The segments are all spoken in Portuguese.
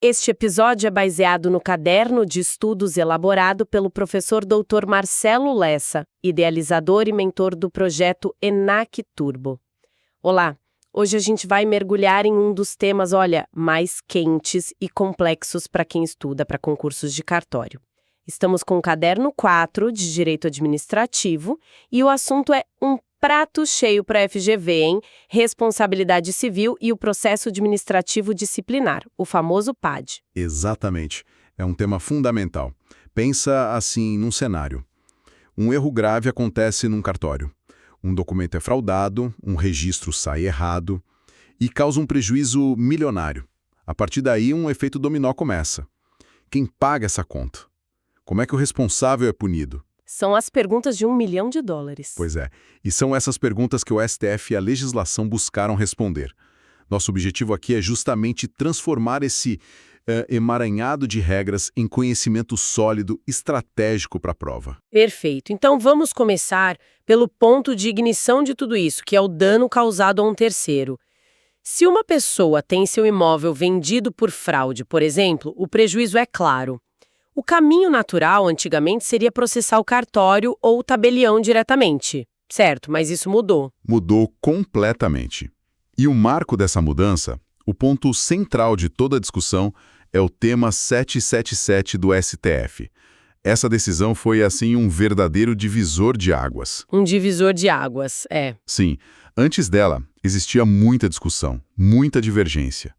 Este episódio é baseado no caderno de estudos elaborado pelo professor Dr. Marcelo Lessa, idealizador e mentor do projeto ENAC Turbo. Olá, hoje a gente vai mergulhar em um dos temas, mais quentes e complexos para quem estuda para concursos de cartório. Estamos com o caderno 4 de Direito Administrativo e o assunto é um prato cheio para a FGV, hein? Responsabilidade civil e o processo administrativo disciplinar, o famoso PAD. Exatamente. É um tema fundamental. Pensa assim num cenário. Um erro grave acontece num cartório. Um documento é fraudado, um registro sai errado e causa um prejuízo milionário. A partir daí, um efeito dominó começa. Quem paga essa conta? Como é que o responsável é punido? São as perguntas de $1 milhão. Pois é, e são essas perguntas que o STF e a legislação buscaram responder. Nosso objetivo aqui é justamente transformar esse emaranhado de regras em conhecimento sólido, estratégico para a prova. Perfeito. Então vamos começar pelo ponto de ignição de tudo isso, que é o dano causado a um terceiro. Se uma pessoa tem seu imóvel vendido por fraude, por exemplo, o prejuízo é claro. O caminho natural, antigamente, seria processar o cartório ou o tabelião diretamente. Certo, mas isso mudou. Mudou completamente. E o marco dessa mudança, o ponto central de toda a discussão, é o tema 777 do STF. Essa decisão foi, assim, um verdadeiro divisor de águas. Um divisor de águas, é. Sim, antes dela, existia muita discussão, muita divergência.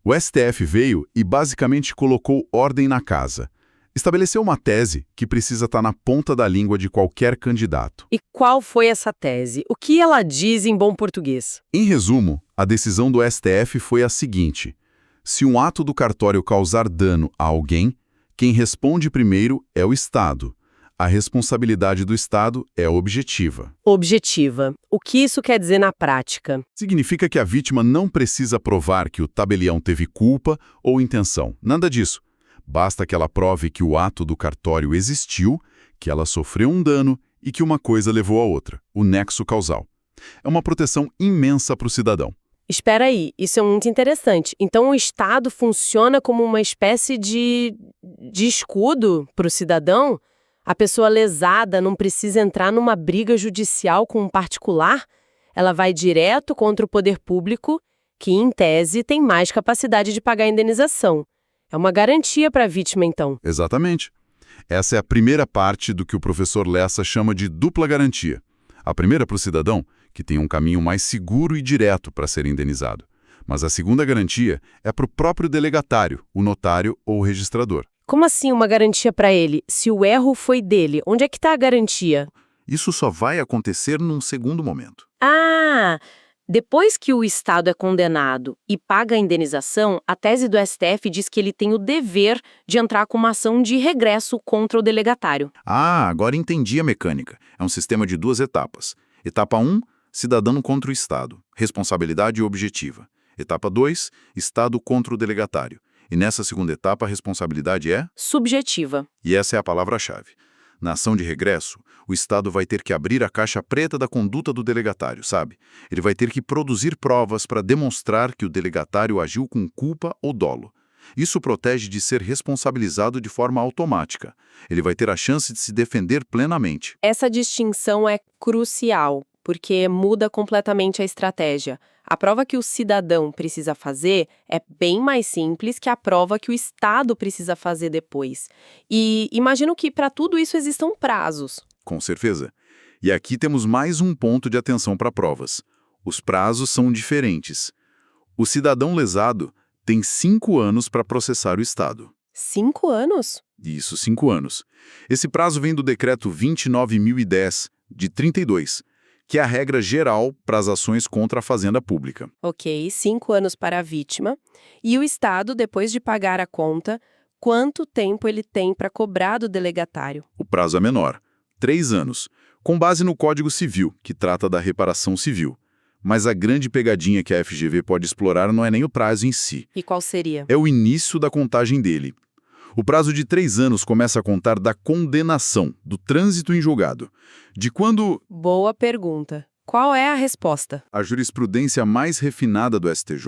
O STF veio e basicamente colocou ordem na casa. Estabeleceu uma tese que precisa estar na ponta da língua de qualquer candidato. E qual foi essa tese? O que ela diz em bom português? Em resumo, a decisão do STF foi a seguinte: se um ato do cartório causar dano a alguém, quem responde primeiro é o Estado. A responsabilidade do Estado é objetiva. Objetiva. O que isso quer dizer na prática? Significa que a vítima não precisa provar que o tabelião teve culpa ou intenção. Nada disso. Basta que ela prove que o ato do cartório existiu, que ela sofreu um dano e que uma coisa levou a outra, o nexo causal. É uma proteção imensa para o cidadão. Espera aí, isso é muito interessante. Então o Estado funciona como uma espécie de escudo para o cidadão? A pessoa lesada não precisa entrar numa briga judicial com um particular? Ela vai direto contra o poder público, que, em tese, tem mais capacidade de pagar a indenização. É uma garantia para a vítima, então. Exatamente. Essa é a primeira parte do que o professor Lessa chama de dupla garantia. A primeira para o cidadão, que tem um caminho mais seguro e direto para ser indenizado. Mas a segunda garantia é para o próprio delegatário, o notário ou o registrador. Como assim uma garantia para ele? Se o erro foi dele, onde é que está a garantia? Isso só vai acontecer num segundo momento. Ah! Depois que o Estado é condenado e paga a indenização, a tese do STF diz que ele tem o dever de entrar com uma ação de regresso contra o delegatário. Ah, agora entendi a mecânica. É um sistema de 2 etapas. Etapa 1, cidadão contra o Estado. Responsabilidade objetiva. Etapa 2, Estado contra o delegatário. E nessa segunda etapa, a responsabilidade é? Subjetiva. E essa é a palavra-chave. Na ação de regresso, o Estado vai ter que abrir a caixa preta da conduta do delegatário, sabe? Ele vai ter que produzir provas para demonstrar que o delegatário agiu com culpa ou dolo. Isso protege de ser responsabilizado de forma automática. Ele vai ter a chance de se defender plenamente. Essa distinção é crucial, porque muda completamente a estratégia. A prova que o cidadão precisa fazer é bem mais simples que a prova que o Estado precisa fazer depois. E imagino que para tudo isso existam prazos. Com certeza. E aqui temos mais um ponto de atenção para provas. Os prazos são diferentes. O cidadão lesado tem 5 anos para processar o Estado. 5 anos? Isso, 5 anos. Esse prazo vem do Decreto 29.010, de 32, que é a regra geral para as ações contra a fazenda pública. Ok, 5 anos para a vítima. E o Estado, depois de pagar a conta, quanto tempo ele tem para cobrar do delegatário? O prazo é menor, 3 anos, com base no Código Civil, que trata da reparação civil. Mas a grande pegadinha que a FGV pode explorar não é nem o prazo em si. E qual seria? É o início da contagem dele. O prazo de 3 anos começa a contar da condenação, do trânsito em julgado. De quando... Boa pergunta. Qual é a resposta? A jurisprudência mais refinada do STJ,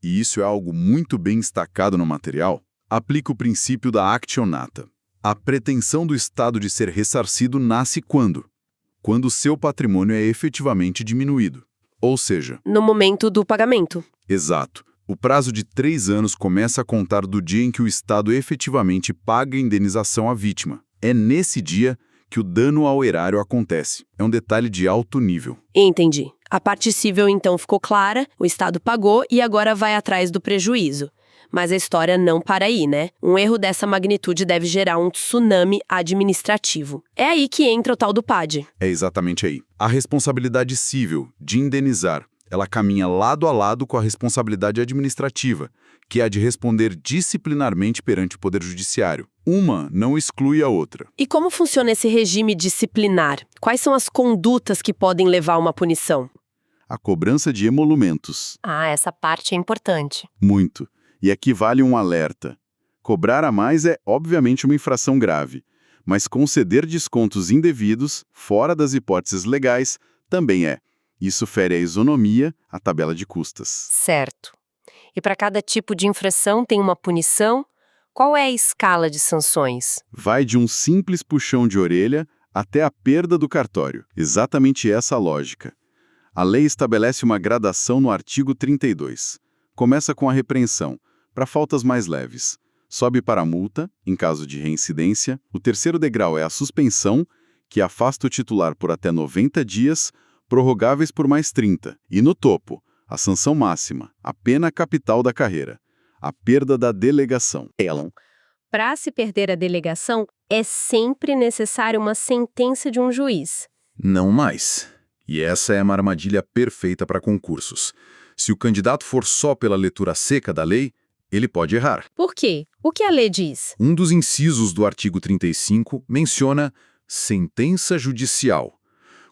e isso é algo muito bem destacado no material, aplica o princípio da actionata. A pretensão do Estado de ser ressarcido nasce quando? Quando seu patrimônio é efetivamente diminuído. Ou seja... No momento do pagamento. Exato. O prazo de 3 anos começa a contar do dia em que o Estado efetivamente paga a indenização à vítima. É nesse dia que o dano ao erário acontece. É um detalhe de alto nível. Entendi. A parte cível, então, ficou clara, o Estado pagou e agora vai atrás do prejuízo. Mas a história não para aí, né? Um erro dessa magnitude deve gerar um tsunami administrativo. É aí que entra o tal do PAD. É exatamente aí. A responsabilidade cível de indenizar, ela caminha lado a lado com a responsabilidade administrativa, que é a de responder disciplinarmente perante o Poder Judiciário. Uma não exclui a outra. E como funciona esse regime disciplinar? Quais são as condutas que podem levar a uma punição? A cobrança de emolumentos. Ah, essa parte é importante. Muito. E aqui vale um alerta. Cobrar a mais é, obviamente, uma infração grave, mas conceder descontos indevidos, fora das hipóteses legais, também é. Isso fere a isonomia, a tabela de custas. Certo. E para cada tipo de infração tem uma punição? Qual é a escala de sanções? Vai de um simples puxão de orelha até a perda do cartório. Exatamente essa a lógica. A lei estabelece uma gradação no artigo 32. Começa com a repreensão, para faltas mais leves. Sobe para a multa, em caso de reincidência. O terceiro degrau é a suspensão, que afasta o titular por até 90 dias, prorrogáveis por mais 30. E no topo, a sanção máxima, a pena capital da carreira, a perda da delegação. Para se perder a delegação, é sempre necessário uma sentença de um juiz. Não mais. E essa é uma armadilha perfeita para concursos. Se o candidato for só pela leitura seca da lei, ele pode errar. Por quê? O que a lei diz? Um dos incisos do artigo 35 menciona sentença judicial.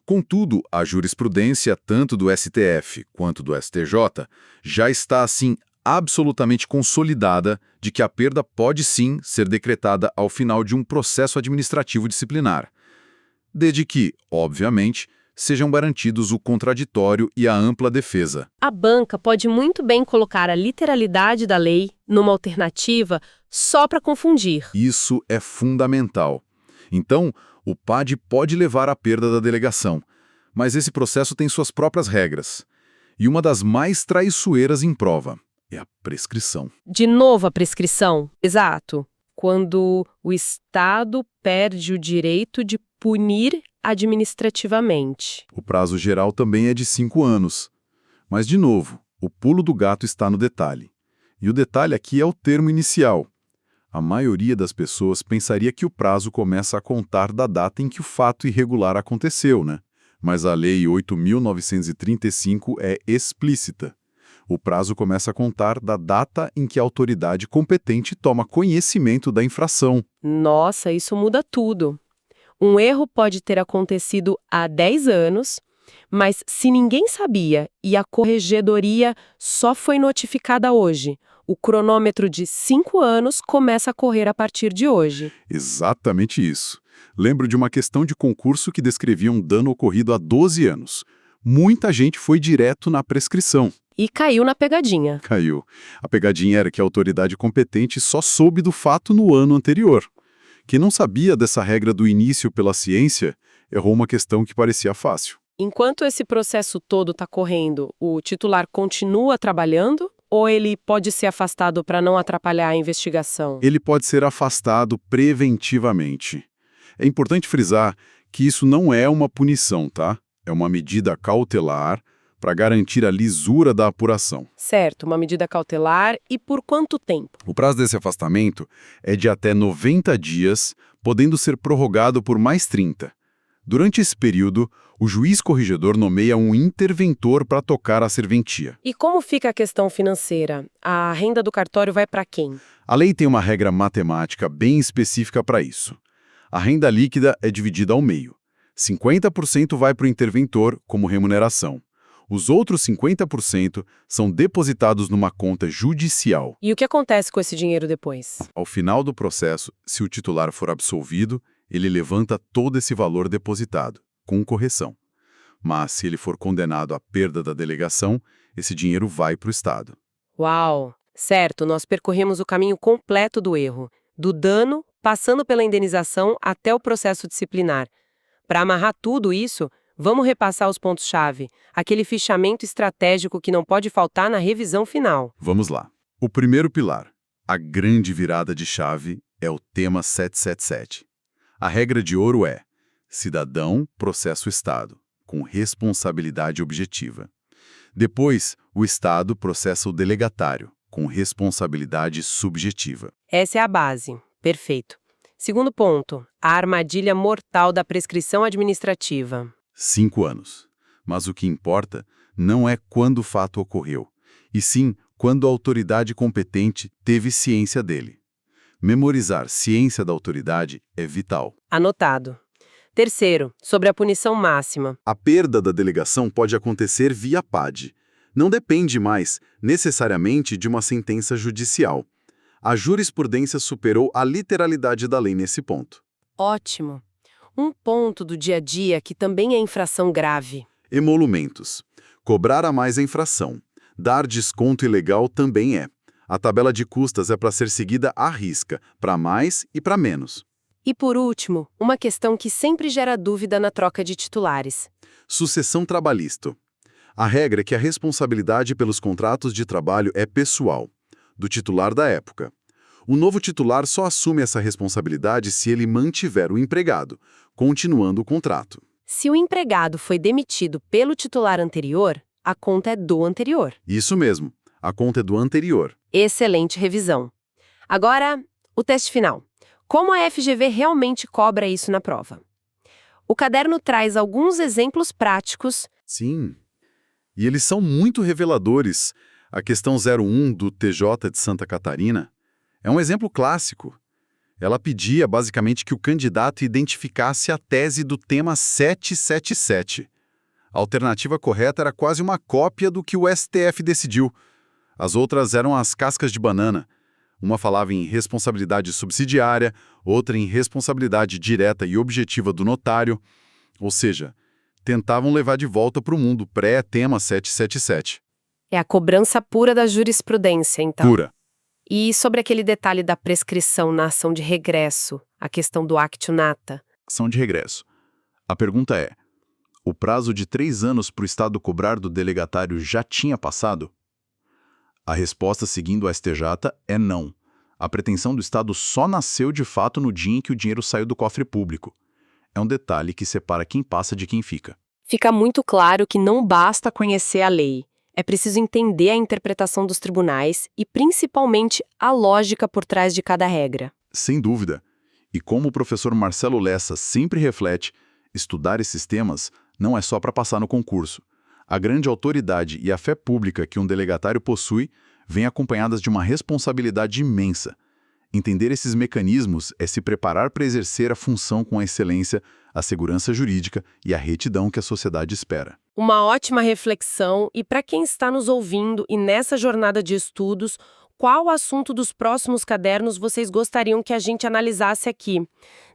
Contudo, a jurisprudência tanto do STF quanto do STJ já está, assim, absolutamente consolidada de que a perda pode sim ser decretada ao final de um processo administrativo disciplinar, desde que, obviamente, sejam garantidos o contraditório e a ampla defesa. A banca pode muito bem colocar a literalidade da lei numa alternativa só para confundir. Isso é fundamental. Então, o PAD pode levar à perda da delegação, mas esse processo tem suas próprias regras. E uma das mais traiçoeiras em prova é a prescrição. De novo a prescrição. Exato. Quando o Estado perde o direito de punir administrativamente. O prazo geral também é de 5 anos. Mas, de novo, o pulo do gato está no detalhe. E o detalhe aqui é o termo inicial. A maioria das pessoas pensaria que o prazo começa a contar da data em que o fato irregular aconteceu, né? Mas a Lei 8.935 é explícita. O prazo começa a contar da data em que a autoridade competente toma conhecimento da infração. Nossa, isso muda tudo. Um erro pode ter acontecido há 10 anos, mas se ninguém sabia e a corregedoria só foi notificada hoje, o cronômetro de 5 anos começa a correr a partir de hoje. Exatamente isso. Lembro de uma questão de concurso que descrevia um dano ocorrido há 12 anos. Muita gente foi direto na prescrição. E caiu na pegadinha. Caiu. A pegadinha era que a autoridade competente só soube do fato no ano anterior. Quem não sabia dessa regra do início pela ciência, errou uma questão que parecia fácil. Enquanto esse processo todo está correndo, o titular continua trabalhando ou ele pode ser afastado para não atrapalhar a investigação? Ele pode ser afastado preventivamente. É importante frisar que isso não é uma punição, tá? É uma medida cautelar para garantir a lisura da apuração. Certo, uma medida cautelar e por quanto tempo? O prazo desse afastamento é de até 90 dias, podendo ser prorrogado por mais 30. Durante esse período, o juiz corregedor nomeia um interventor para tocar a serventia. E como fica a questão financeira? A renda do cartório vai para quem? A lei tem uma regra matemática bem específica para isso. A renda líquida é dividida ao meio. 50% vai para o interventor como remuneração. Os outros 50% são depositados numa conta judicial. E o que acontece com esse dinheiro depois? Ao final do processo, se o titular for absolvido, ele levanta todo esse valor depositado, com correção. Mas se ele for condenado à perda da delegação, esse dinheiro vai para o Estado. Uau! Certo, nós percorremos o caminho completo do erro, do dano, passando pela indenização até o processo disciplinar. Para amarrar tudo isso, vamos repassar os pontos-chave, aquele fichamento estratégico que não pode faltar na revisão final. Vamos lá. O primeiro pilar, a grande virada de chave, é o tema 777. A regra de ouro é: cidadão processa o Estado, com responsabilidade objetiva. Depois, o Estado processa o delegatário, com responsabilidade subjetiva. Essa é a base. Perfeito. Segundo ponto, a armadilha mortal da prescrição administrativa. 5 anos. Mas o que importa não é quando o fato ocorreu, e sim quando a autoridade competente teve ciência dele. Memorizar ciência da autoridade é vital. Anotado. Terceiro, sobre a punição máxima. A perda da delegação pode acontecer via PAD. Não depende mais, necessariamente, de uma sentença judicial. A jurisprudência superou a literalidade da lei nesse ponto. Ótimo. Um ponto do dia a dia que também é infração grave. Emolumentos. Cobrar a mais a infração. Dar desconto ilegal também é. A tabela de custas é para ser seguida à risca, para mais e para menos. E por último, uma questão que sempre gera dúvida na troca de titulares. Sucessão trabalhista. A regra é que a responsabilidade pelos contratos de trabalho é pessoal, do titular da época. O novo titular só assume essa responsabilidade se ele mantiver o empregado, continuando o contrato. Se o empregado foi demitido pelo titular anterior, a conta é do anterior. Isso mesmo, a conta é do anterior. Excelente revisão. Agora, o teste final. Como a FGV realmente cobra isso na prova? O caderno traz alguns exemplos práticos. Sim, e eles são muito reveladores. A questão 01 do TJ de Santa Catarina é um exemplo clássico. Ela pedia basicamente que o candidato identificasse a tese do tema 777. A alternativa correta era quase uma cópia do que o STF decidiu. As outras eram as cascas de banana. Uma falava em responsabilidade subsidiária, outra em responsabilidade direta e objetiva do notário. Ou seja, tentavam levar de volta para o mundo pré-tema 777. É a cobrança pura da jurisprudência, então. Pura. E sobre aquele detalhe da prescrição na ação de regresso, a questão do actio nata. Ação de regresso. A pergunta é: o prazo de 3 anos para o Estado cobrar do delegatário já tinha passado? A resposta, seguindo o STJ, é não. A pretensão do Estado só nasceu de fato no dia em que o dinheiro saiu do cofre público. É um detalhe que separa quem passa de quem fica. Fica muito claro que não basta conhecer a lei. É preciso entender a interpretação dos tribunais e, principalmente, a lógica por trás de cada regra. Sem dúvida. E como o professor Marcelo Lessa sempre reflete, estudar esses temas não é só para passar no concurso. A grande autoridade e a fé pública que um delegatário possui vêm acompanhadas de uma responsabilidade imensa. Entender esses mecanismos é se preparar para exercer a função com a excelência, a segurança jurídica e a retidão que a sociedade espera. Uma ótima reflexão, e para quem está nos ouvindo e nessa jornada de estudos, qual assunto dos próximos cadernos vocês gostariam que a gente analisasse aqui?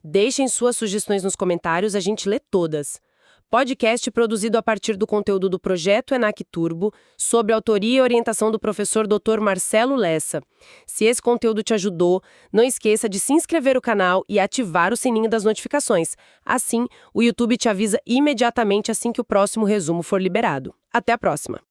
Deixem suas sugestões nos comentários, a gente lê todas. Podcast produzido a partir do conteúdo do projeto ENAC Turbo, sob a autoria e orientação do professor Dr. Marcelo Lessa. Se esse conteúdo te ajudou, não esqueça de se inscrever no canal e ativar o sininho das notificações. Assim, o YouTube te avisa imediatamente assim que o próximo resumo for liberado. Até a próxima!